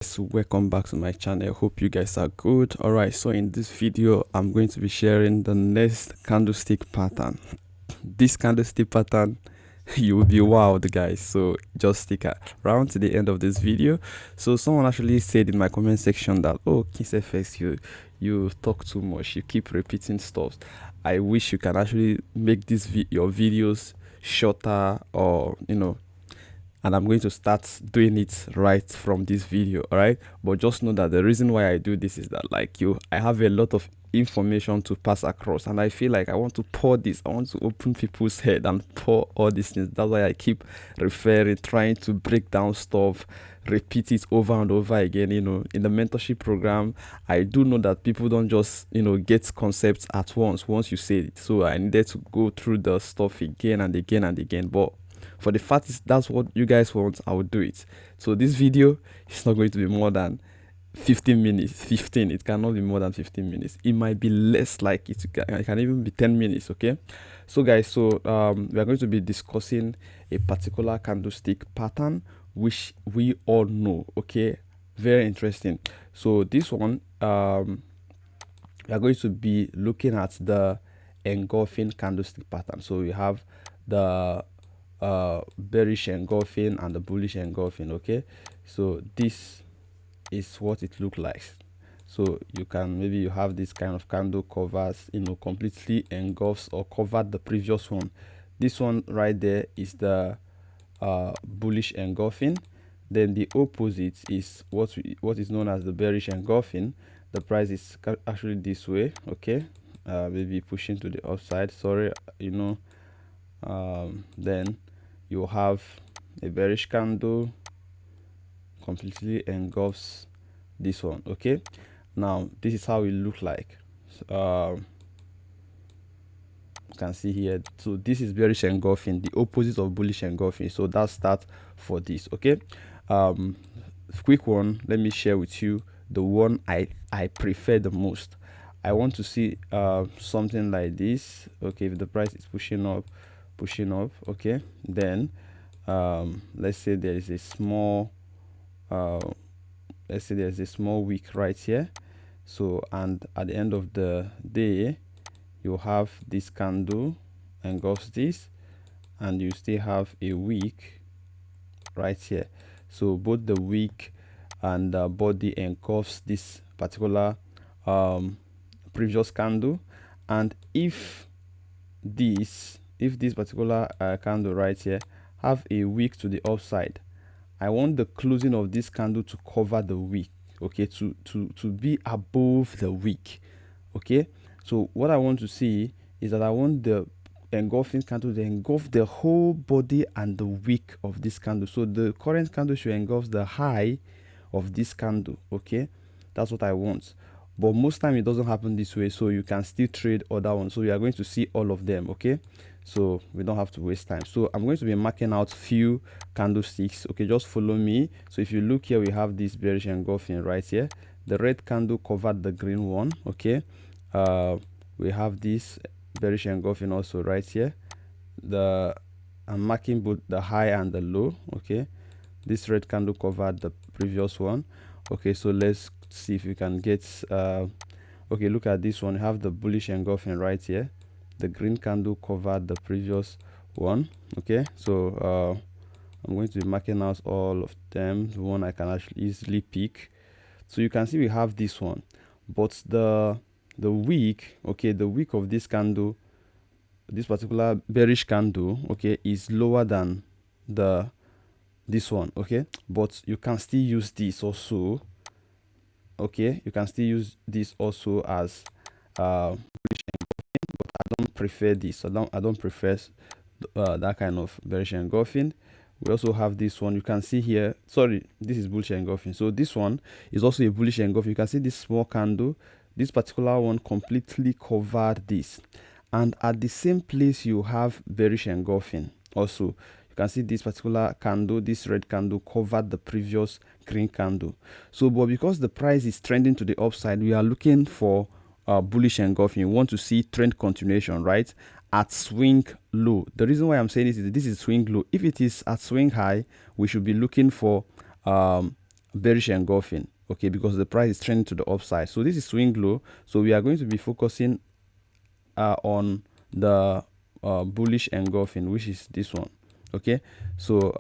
So welcome back to my channel. Hope you guys are good. All right, so in this video I'm going to be sharing the next candlestick pattern. This candlestick pattern, you will be wowed, guys, so just stick around to the end of this video. So someone actually said in my comment section that, oh, kingsfx, you talk too much, you keep repeating stuff. I wish you can actually make your videos shorter, or and I'm going to start doing it right from this video. All right, but just know that the reason why I do this is that, like, I have a lot of information to pass across, and I feel like I want to pour this, I want to open people's head and pour all these things. That's why I keep referring, trying to break down stuff, repeat it over and over again. In the mentorship program, I do know that people don't just get concepts at once you say it, so I needed to go through the stuff again and again and again. But for the fact is, that's what you guys want, I will do it. So this video is not going to be more than 15 minutes. 15, it cannot be more than 15 minutes. It might be less, like it can even be 10 minutes. Okay, so guys, so we are going to be discussing a particular candlestick pattern which we all know. Okay, very interesting. So this one, we are going to be looking at the engulfing candlestick pattern. So we have the bearish engulfing and the bullish engulfing. Okay, so this is what it looks like. So you can, maybe you have this kind of candle covers, completely engulfs or covered the previous one. This one right there is the bullish engulfing. Then the opposite is what is known as the bearish engulfing. The price is actually this way. Okay, maybe pushing to the upside, sorry. Then you have a bearish candle, completely engulfs this one. Okay, now this is how it looks like. You can see here. So this is bearish engulfing, the opposite of bullish engulfing. So that's that for this. Okay, quick one, let me share with you the one I prefer the most. I want to see something like this. Okay, if the price is pushing up, okay, then let's say there is a small wick right here. So, and at the end of the day, you have this candle engulfs this, and you still have a wick right here. So both the wick and the body engulfs this particular previous candle. And if this particular candle right here have a wick to the upside, I want the closing of this candle to cover the wick. Okay, to be above the wick. Okay, so what I want to see is that I want the engulfing candle to engulf the whole body and the wick of this candle. So the current candle should engulf the high of this candle. Okay, that's what I want. But most time it doesn't happen this way, so you can still trade other ones. So we are going to see all of them. Okay, so we don't have to waste time. So I'm going to be marking out few candlesticks. Okay, just follow me. So if you look here, we have this bearish engulfing right here. The red candle covered the green one. Okay, we have this bearish engulfing also right here. I'm marking both the high and the low. Okay, this red candle covered the previous one. Okay, so let's see if we can get okay, look at this one. You have the bullish engulfing right here. The green candle covered the previous one. Okay, so I'm going to be marking out all of them, the one I can actually easily pick. So you can see we have this one, but the wick, okay, the wick of this candle, this particular bearish candle, okay, is lower than this one. Okay, but you can still use this also. Okay, you can still use this also as bullish engulfing, but I don't prefer this. I don't prefer that kind of bearish engulfing. We also have this one. You can see here, sorry, this is bullish engulfing. So this one is also a bullish engulfing. You can see this small candle, this particular one completely covered this, and at the same place you have bearish engulfing also. You can see this particular candle, this red candle covered the previous green candle. So, but because the price is trending to the upside, we are looking for bullish engulfing. You want to see trend continuation, right, at swing low. The reason why I'm saying this is swing low. If it is at swing high, we should be looking for bearish engulfing, okay, because the price is trending to the upside. So this is swing low, so we are going to be focusing on the bullish engulfing, which is this one. Okay, so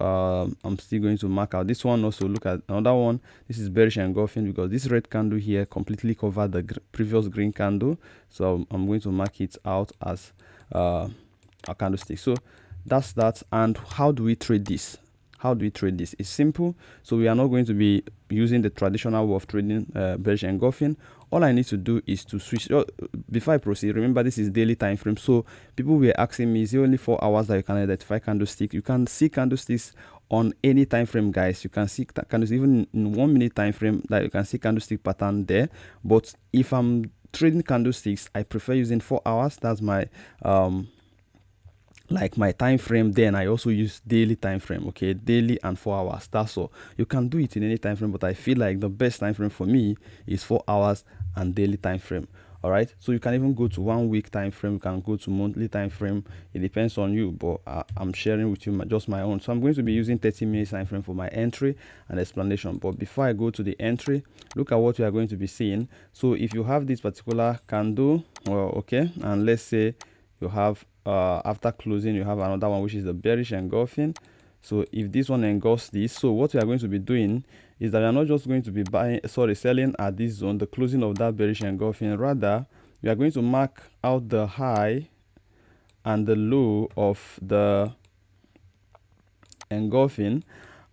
I'm still going to mark out this one. Also look at another one. This is bearish engulfing because this red candle here completely covered the previous green candle, so I'm going to mark it out as a candlestick. So that's that. And how do we trade this? How do we trade this? It's simple. So we are not going to be using the traditional way of trading bearish engulfing. All I need to do is to switch. Before I proceed, remember this is daily time frame. So people were asking me, is it only 4 hours that you can identify candlestick? You can see candlesticks on any time frame, guys. You can see candlesticks even in 1 minute time frame, that you can see candlestick pattern there. But if I'm trading candlesticks, I prefer using 4 hours. That's my like my time frame. Then I also use daily time frame, okay, daily and 4 hours. That's all. You can do it in any time frame, but I feel like the best time frame for me is 4 hours and daily time frame. All right, so you can even go to 1 week time frame, you can go to monthly time frame. It depends on you, but I'm sharing with you just my own. So I'm going to be using 30 minutes time frame for my entry and explanation. But before I go to the entry, look at what we are going to be seeing. So if you have this particular candle, well, okay, and let's say you have after closing you have another one, which is the bearish engulfing. So if this one engulfs this, so what we are going to be doing is that we are not just going to be selling at this zone, the closing of that bearish engulfing. Rather, we are going to mark out the high and the low of the engulfing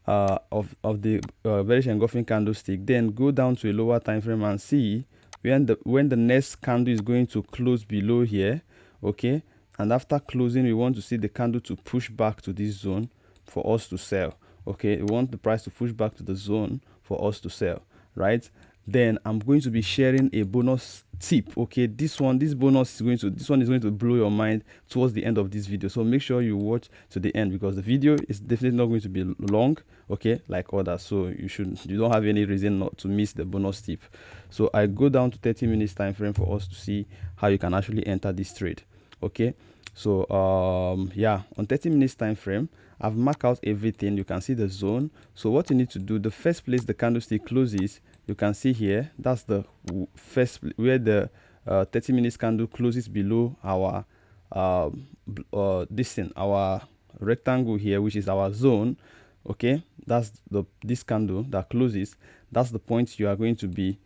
of the bearish engulfing candlestick. Then go down to a lower time frame and see when the next candle is going to close below here, okay. And after closing, we want to see the candle to push back to this zone for us to sell, okay. We want the price to push back to the zone for us to sell, right? Then I'm going to be sharing a bonus tip, okay. This one is going to blow your mind towards the end of this video, so make sure you watch to the end, because the video is definitely not going to be long, okay, like others. So you don't have any reason not to miss the bonus tip. So I go down to 30 minutes time frame for us to see how you can actually enter this trade, okay. So yeah, on 30 minutes time frame, I've marked out everything. You can see the zone. So what you need to do, the first place the candlestick closes, you can see here, that's the first where the 30 minutes candle closes below our our rectangle here, which is our zone, okay. That's this candle that closes. That's the point you are going to be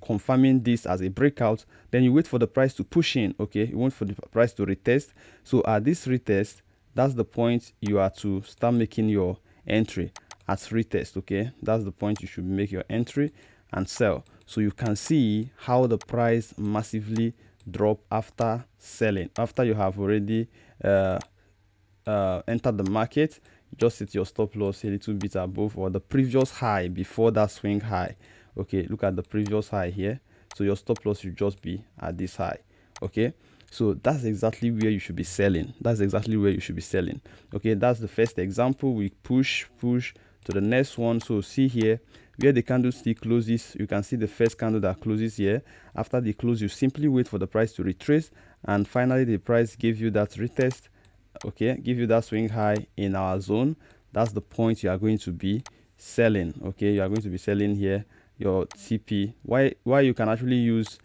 confirming this as a breakout. Then you wait for the price to push in, okay. You wait for the price to retest. So at this retest, that's the point you are to start making your entry at retest, okay. That's the point you should make your entry and sell. So you can see how the price massively drop after selling, after you have already entered the market. You just set your stop loss a little bit above or the previous high before that swing high, okay. Look at the previous high here. So your stop loss should just be at this high, okay. So that's exactly where you should be selling. That's exactly where you should be selling, okay. That's the first example. We push to the next one. So see here where the candlestick closes, you can see the first candle that closes here. After the close, you simply wait for the price to retrace, and finally the price give you that retest, okay, give you that swing high in our zone. That's the point you are going to be selling, okay. You are going to be selling here your TP. Why you can actually use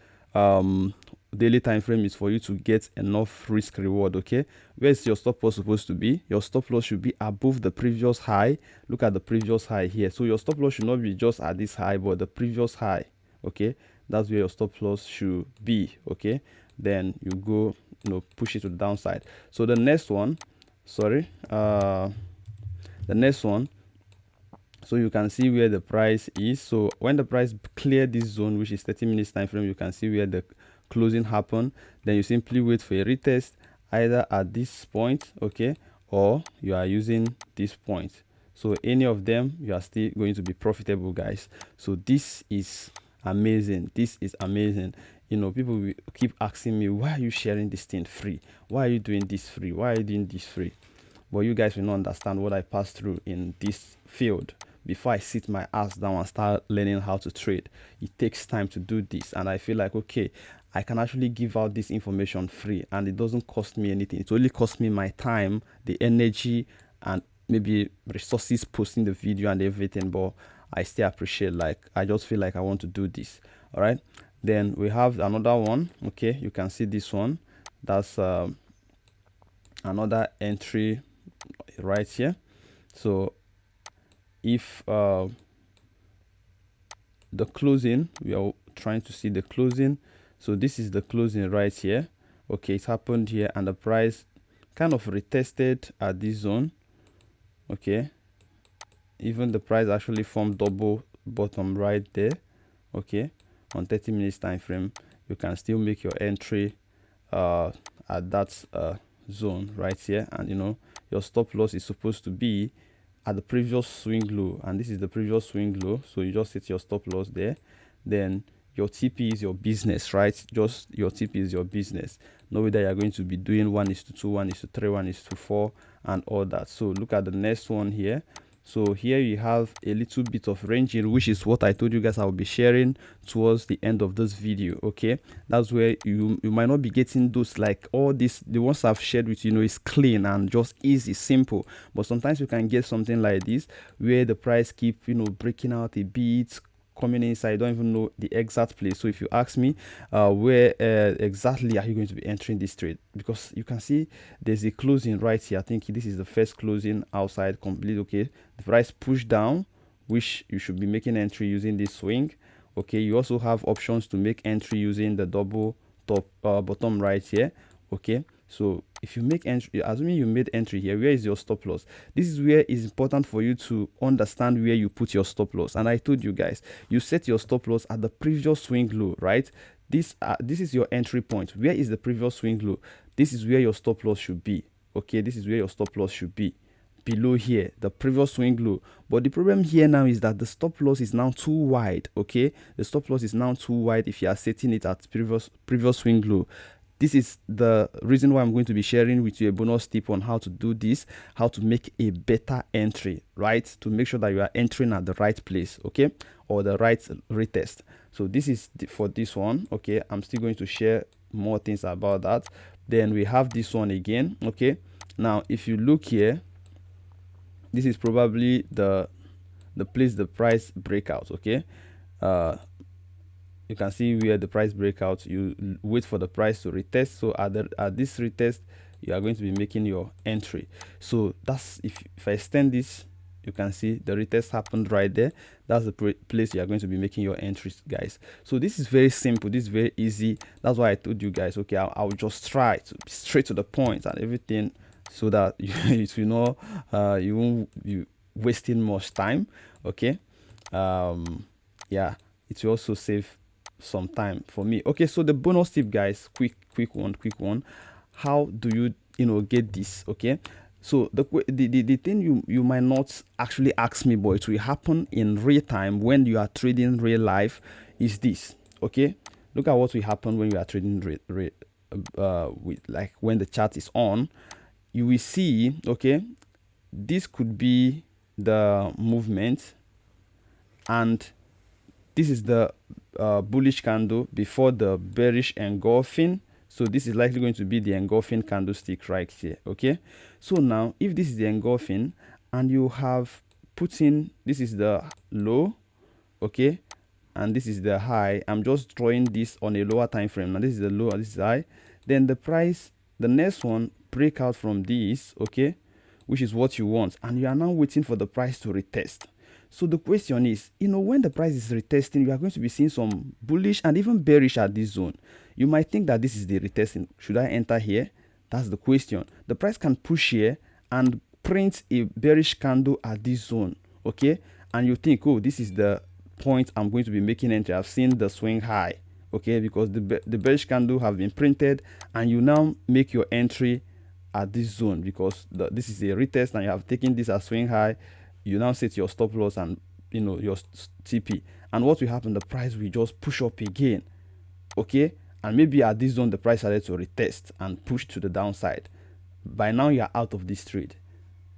daily time frame is for you to get enough risk reward, okay. Where is your stop loss supposed to be? Your stop loss should be above the previous high. Look at the previous high here. So your stop loss should not be just at this high, but the previous high, okay. That's where your stop loss should be, okay. Then you go, push it to the downside. So the next one, the next one, so you can see where the price is. So when the price clear this zone, which is 30 minutes time frame, you can see where the closing happen. Then you simply wait for a retest either at this point, okay, or you are using this point. So any of them, you are still going to be profitable, guys. So this is amazing. This is amazing. People will keep asking me, why are you sharing this thing free? Why are you doing this free? Why are you doing this free? But you guys will not understand what I passed through in this field before I sit my ass down and start learning how to trade. It takes time to do this, and I feel like, okay, I can actually give out this information free, and it doesn't cost me anything. It only costs me my time, the energy, and maybe resources posting the video and everything, but I still appreciate, like, I just feel like I want to do this. All right, then we have another one. Okay, you can see this one. That's another entry right here. So if the closing, we are trying to see the closing. So this is the closing right here. Okay, it happened here and the price kind of retested at this zone. Okay, even the price actually formed double bottom right there. Okay, on 30 minutes time frame, you can still make your entry at that zone right here, and you know your stop loss is supposed to be at the previous swing low, and this is the previous swing low, so you just set your stop loss there. Then your TP is your business, right? Just your TP is your business. Know whether you're going to be doing 1:2, 1:3, 1:4 and all that. So look at the next one here. So here you have a little bit of ranging, which is what I told you guys I will be sharing towards the end of this video. Okay, that's where you might not be getting those, like all this, the ones I've shared with you, is clean and just easy, simple. But sometimes you can get something like this where the price keep breaking out a bit, coming inside. I don't even know the exact place. So if you ask me where exactly are you going to be entering this trade, because you can see there's a closing right here. I think this is the first closing outside complete. Okay, the price push down, which you should be making entry using this swing. Okay, you also have options to make entry using the double top bottom right here. Okay, so if you make entry, assuming you made entry here, where is your stop loss? This is where it's important for you to understand where you put your stop loss. And I told you guys, you set your stop loss at the previous swing low, right? This is your entry point. Where is the previous swing low? This is where your stop loss should be. Okay, this is where your stop loss should be, below here, the previous swing low. But the problem here now is that the stop loss is now too wide. Okay, the stop loss is now too wide if you are setting it at previous swing low. This is the reason why I'm going to be sharing with you a bonus tip on how to do this, how to make a better entry, right? To make sure that you are entering at the right place, okay, or the right retest. So this is for this one. Okay, I'm still going to share more things about that. Then we have this one again. Okay, now if you look here, this is probably the place the price breakout. Okay, you can see where the price breakout, you wait for the price to retest. So at this retest, you are going to be making your entry. So that's, if I extend this, you can see the retest happened right there. That's the place you are going to be making your entries, guys. So this is very simple, this is very easy. That's why I told you guys, okay, I'll just try to be straight to the point and everything, so that you know you won't be wasting much time. Okay, yeah, it will also save some time for me. Okay, so the bonus tip, guys, quick one. How do you get this? Okay, so the thing you might not actually ask me, but it will happen in real time when you are trading real life, is this. Okay, look at what will happen when you are trading with, like, when the chart is on. You will see, okay, this could be the movement, and this is the bullish candle before the bearish engulfing. So this is likely going to be the engulfing candlestick right here. Okay, so now if this is the engulfing and you have put in, this is the low, okay, and this is the high. I'm just drawing this on a lower time frame. Now this is the low and this is high. Then the price, the next one, break out from this, okay, which is what you want, and you are now waiting for the price to retest. So the question is, when the price is retesting, you are going to be seeing some bullish and even bearish at this zone. You might think that this is the retesting. Should I enter here? That's the question. The price can push here and print a bearish candle at this zone, okay, and you think, oh, this is the point I'm going to be making entry. I've seen the swing high, okay, because the bearish candle have been printed, and you now make your entry at this zone because this is a retest and you have taken this as swing high. You now set your stop loss and your TP, and what will happen, the price will just push up again, okay, and maybe at this zone the price started to retest and push to the downside. By now you are out of this trade.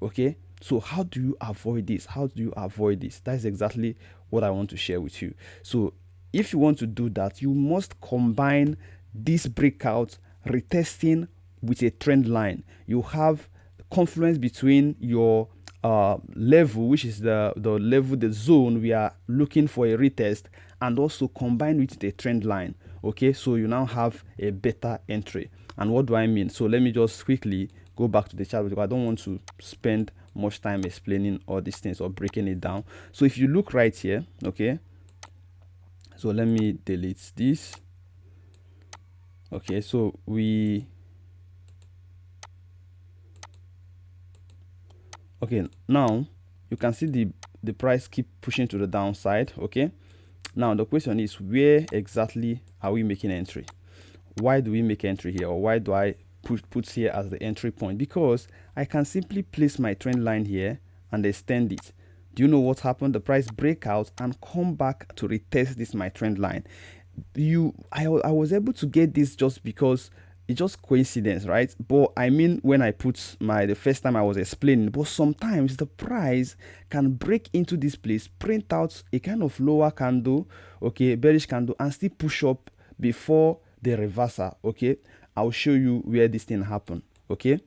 Okay, so how do you avoid this? That's exactly what I want to share with you. So if you want to do that, you must combine this breakout retesting with a trend line. You have confluence between your level, which is the level, the zone we are looking for a retest, and also combine with the trend line. Okay, so you now have a better entry. And what do I mean? So let me just quickly go back to the chart, because I don't want to spend much time explaining all these things or breaking it down. So if you look right here, okay, so let me delete this. Okay, so okay, now you can see the price keep pushing to the downside. Okay, now the question is, where exactly are we making entry? Why do we make entry here, or why do I put here as the entry point? Because I can simply place my trend line here and extend it. Do you know what happened? The price break out and come back to retest this my trend line. I was able to get this just because it's just coincidence, right? But I mean, when I put the first time I was explaining, but sometimes the price can break into this place, print out a kind of lower candle, okay, bearish candle, and still push up before the reversal. Okay, I'll show you where this thing happened. Okay,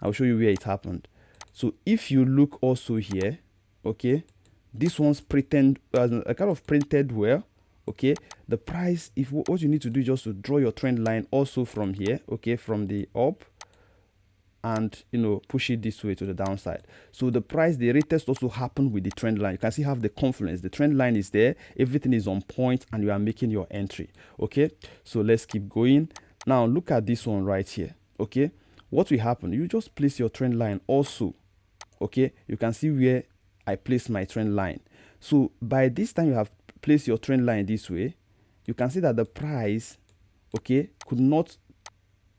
I'll show you where it happened. So if you look also here, okay, this one's pretend a kind of printed well. Okay, the price, if what you need to do is just to draw your trend line also from here, okay, from the up, and push it this way to the downside. So the price, the retest also happened with the trend line. You can see have the confluence, the trend line is there, everything is on point, and you are making your entry. Okay, so let's keep going. Now look at this one right here. Okay, what will happen? You just place your trend line also. Okay, you can see where I placed my trend line. So by this time you have placed your trend line this way, you can see that the price, okay, could not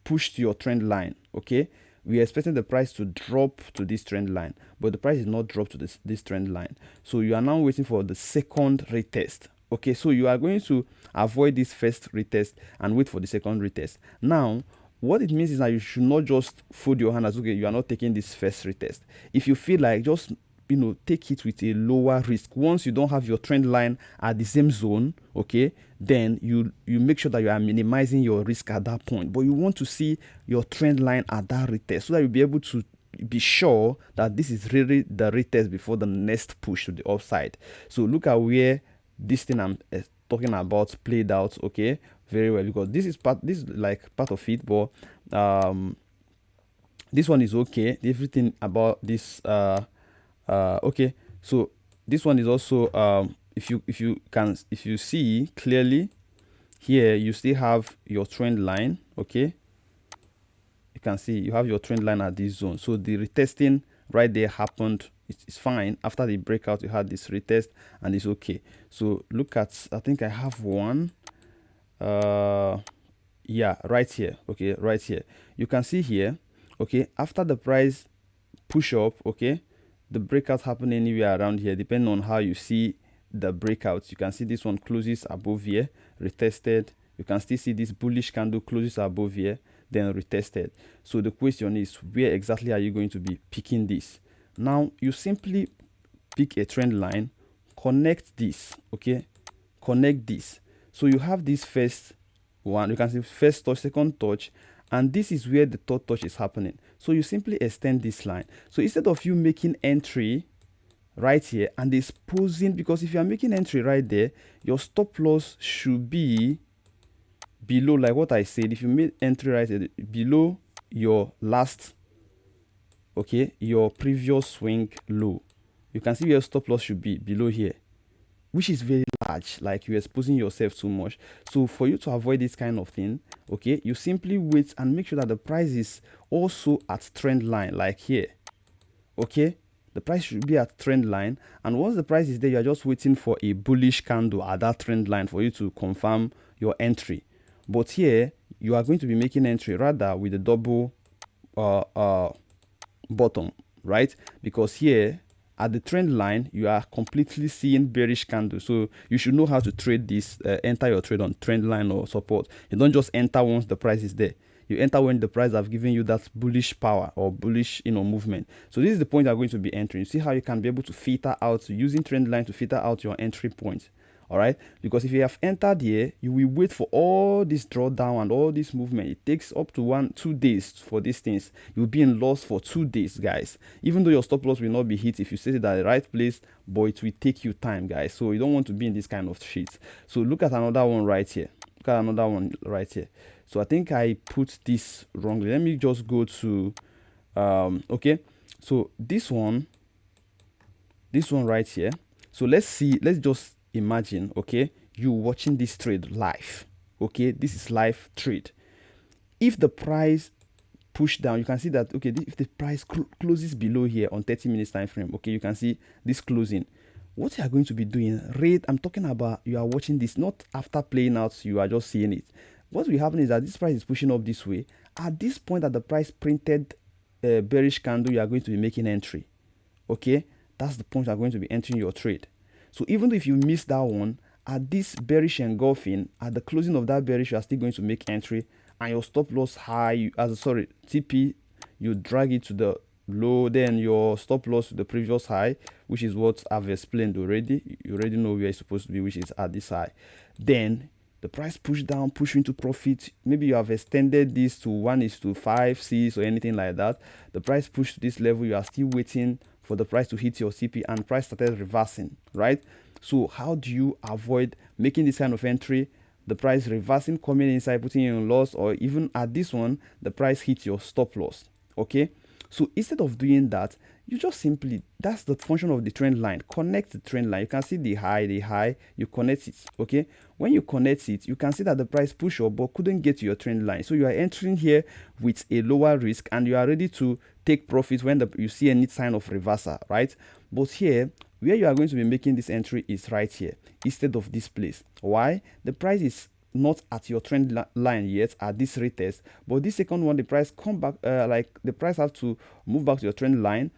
push to your trend line. Okay, we are expecting the price to drop to this trend line, but the price is not dropped to this trend line. So you are now waiting for the second retest. Okay, so you are going to avoid this first retest and wait for the second retest. Now what it means is that you should not just fold your hand as, okay, you are not taking this first retest. If you feel like, just take it with a lower risk. Once you don't have your trend line at the same zone, okay, then you make sure that you are minimizing your risk at that point. But you want to see your trend line at that retest, so that you'll be able to be sure that this is really the retest before the next push to the upside. So look at where this thing I'm talking about played out, okay, very well, because this is like part of it. But this one is okay. Everything about this okay, so this one is also if you see clearly here, you still have your trend line. Okay, you can see you have your trend line at this zone. So the retesting right there happened. It's fine. After the breakout, you had this retest and it's okay. So look at, I think I have one yeah, right here. Okay, right here you can see here, okay, after the price push up, okay, the breakout happen anywhere around here depending on how you see the breakouts. You can see this one closes above here, retested. You can still see this bullish candle closes above here, then retested. So the question is, where exactly are you going to be picking this? Now you simply pick a trend line, connect this, okay, connect this. So you have this first one, you can see first touch, second touch, and this is where the third touch is happening. So you simply extend this line. So instead of you making entry right here and exposing, because if you are making entry right there, your stop loss should be below, like what I said. If you made entry right here, below your last, okay, your previous swing low, you can see your stop loss should be below here, which is very large, like you're exposing yourself too much. So for you to avoid this kind of thing, okay, you simply wait and make sure that the price is also at trend line, like here. Okay, the price should be at trend line, and once the price is there, you're just waiting for a bullish candle at that trend line for you to confirm your entry. But here you are going to be making entry rather with a double bottom, right? Because here at the trend line, you are completely seeing bearish candle. So you should know how to trade this, enter your trade on trend line or support. You don't just enter once the price is there. You enter when the price have given you that bullish power or bullish, movement. So this is the point you're going to be entering. You see how you can be able to filter out using trend line to filter out your entry points. All right, because if you have entered here, you will wait for all this drawdown and all this movement. It takes up to 1-2 days for these things. You'll be in loss for 2 days, guys. Even though your stop loss will not be hit if you set it at the right place, but it will take you time, guys. So you don't want to be in this kind of shit. So look at another one right here. Look at another one right here. So I think I put this wrongly. Let me just go to okay. So this one right here. So let's just imagine, okay, you watching this trade live. Okay, this is live trade. If the price push down, you can see that, okay, if the price closes below here on 30 minutes time frame, okay, you can see this closing. What you are going to be doing, I'm talking about, you are watching this not after playing out, you are just seeing it. What will happen is that this price is pushing up this way. At this point that the price printed a bearish candle, you are going to be making entry. Okay, that's the point you are going to be entering your trade. So even if you miss that one, at this bearish engulfing, at the closing of that bearish, you are still going to make entry, and your stop loss high, TP, you drag it to the low, then your stop loss to the previous high, which is what I've explained already. You already know where it's supposed to be, which is at this high. Then the price push down, push into profit. Maybe you have extended this to 1:5, 6, or anything like that. The price pushed to this level, you are still waiting for the price to hit your CP, and price started reversing, right? So how do you avoid making this kind of entry, the price reversing, coming inside, putting you in loss, or even at this one, the price hits your stop loss? Okay, so instead of doing that, you just simply, that's the function of the trend line, connect the trend line. You can see the high, you connect it. Okay, when you connect it, you can see that the price push up but couldn't get to your trend line. So you are entering here with a lower risk, and you are ready to take profit when you see any sign of reversal, right? But here, where you are going to be making this entry is right here instead of this place. Why? The price is not at your trend line yet at this retest, but this second one, the price come back, like the price have to move back to your trend line.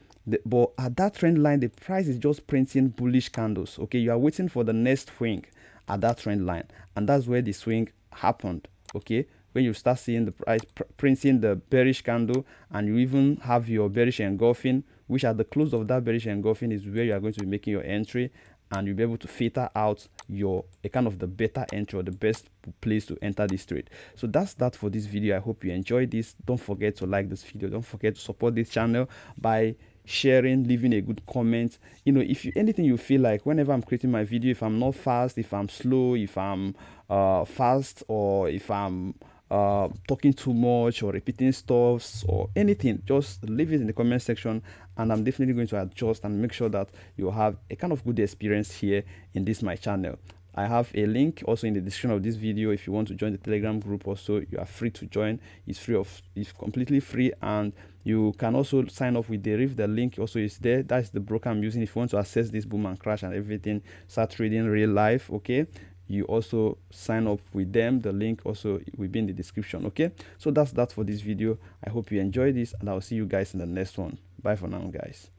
But at that trend line, the price is just printing bullish candles. Okay, you are waiting for the next swing at that trend line, and that's where the swing happened. Okay, when you start seeing the price printing the bearish candle, and you even have your bearish engulfing, which at the close of that bearish engulfing is where you are going to be making your entry, and you'll be able to filter out a kind of the better entry or the best place to enter this trade. So that's that for this video. I hope you enjoyed this. Don't forget to like this video. Don't forget to support this channel by sharing, leaving a good comment. You know, if anything you feel like, whenever I'm creating my video, if I'm not fast, if I'm slow, if I'm fast, or if I'm talking too much or repeating stuff or anything, just leave it in the comment section, and I'm definitely going to adjust and make sure that you have a kind of good experience here in this my channel. I have a link also in the description of this video. If you want to join the Telegram group also, you are free to join. It's completely free, and you can also sign up with the Reef. The link also is there. That's the broker I'm using. If you want to access this boom and crash and everything, start trading real life, okay, you also sign up with them. The link also will be in the description. Okay, so that's that for this video. I hope you enjoy this, and I'll see you guys in the next one. Bye for now, guys.